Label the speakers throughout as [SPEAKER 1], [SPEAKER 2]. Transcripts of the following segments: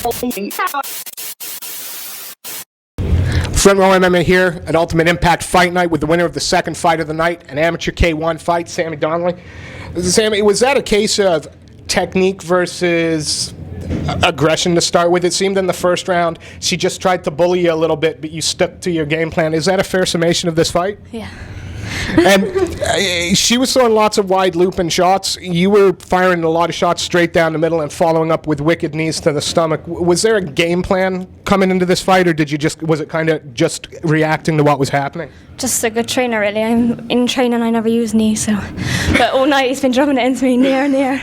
[SPEAKER 1] Front row MMA here at Ultimate Impact Fight Night with the winner of the second fight of the night, an amateur K1 fight, Sammy Donnelly. Sammy, was that a case of technique versus aggression to start with? It seemed in the first round she just tried to bully you a little bit, but you stuck to your game plan. Is that a fair summation of this fight?
[SPEAKER 2] Yeah.
[SPEAKER 1] And she was throwing lots of wide looping shots. You were firing a lot of shots straight down the middle and following up with wicked knees to the stomach. Was there a game plan coming into this fight, or was it kind of just reacting to what was happening?
[SPEAKER 2] Just a good trainer, really. I'm in training, I never use knees, but all night he's been drumming it into me near.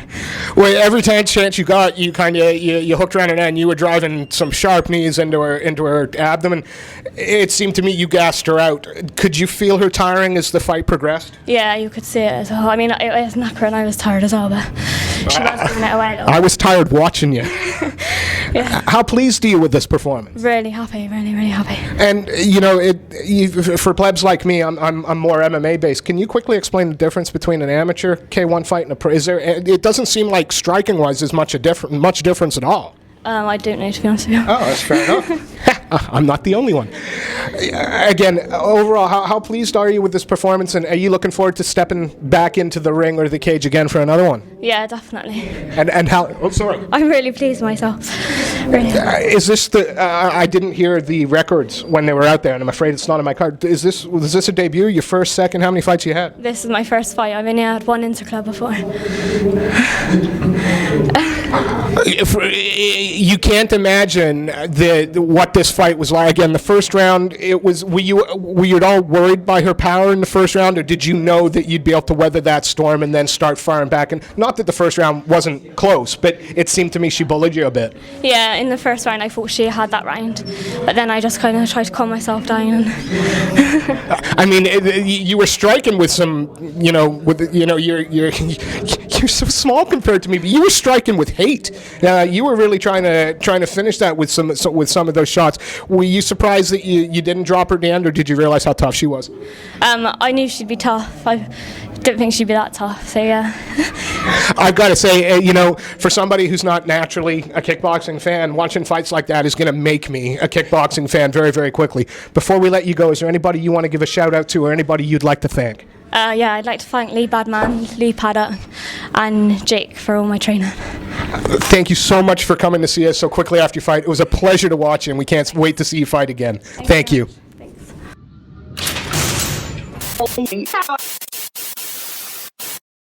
[SPEAKER 1] Well, every chance you got, you hooked around her and you were driving some sharp knees into her abdomen. It seemed to me you gassed her out. Could you feel her tiring as the fight progressed?
[SPEAKER 2] Yeah, you could see it as well. I mean, it was knackering, I was tired as well, but she was giving it away.
[SPEAKER 1] I was tired watching you.
[SPEAKER 2] Yeah.
[SPEAKER 1] How pleased are you with this performance?
[SPEAKER 2] Really happy, really happy.
[SPEAKER 1] And for plebs like me, I'm more MMA based. Can you quickly explain the difference between an amateur K1 fight and a pro? It doesn't seem like striking wise there's much difference at all.
[SPEAKER 2] I don't know, to be honest with you.
[SPEAKER 1] Oh, that's fair enough. I'm not the only one. Again, overall, how pleased are you with this performance, and are you looking forward to stepping back into the ring or the cage again for another one?
[SPEAKER 2] Yeah, definitely.
[SPEAKER 1] And how? Oh, sorry.
[SPEAKER 2] I'm really pleased with myself. Really.
[SPEAKER 1] Is this I didn't hear the records when they were out there, and I'm afraid it's not in my card. Was this a debut? Your first, second? How many fights you had?
[SPEAKER 2] This is my first fight. I've only had one interclub before.
[SPEAKER 1] You can't imagine what this fight was like. Again, the first round, were you at all worried by her power in the first round, or did you know that you'd be able to weather that storm and then start firing back? And not that the first round wasn't close, but it seemed to me she bullied you a bit.
[SPEAKER 2] Yeah, in the first round I thought she had that round, but then I just kind of tried to calm myself down.
[SPEAKER 1] I mean, you were striking with some, you're so small compared to me, but you were striking with hate. You were really trying to finish that with some of those shots. Were you surprised that you didn't drop her at the end, or did you realize how tough she was?
[SPEAKER 2] I knew she'd be tough. I didn't think she'd be that tough, so yeah.
[SPEAKER 1] I've got to say, for somebody who's not naturally a kickboxing fan, watching fights like that is going to make me a kickboxing fan very, very quickly. Before we let you go, is there anybody you want to give a shout out to, or anybody you'd like to thank?
[SPEAKER 2] Yeah, I'd like to thank Lee Badman, Lee Paddock, and Jake for all my training.
[SPEAKER 1] Thank you so much for coming to see us so quickly after your fight. It was a pleasure to watch you, and we can't wait to see you fight again. Thank you.
[SPEAKER 2] Thanks.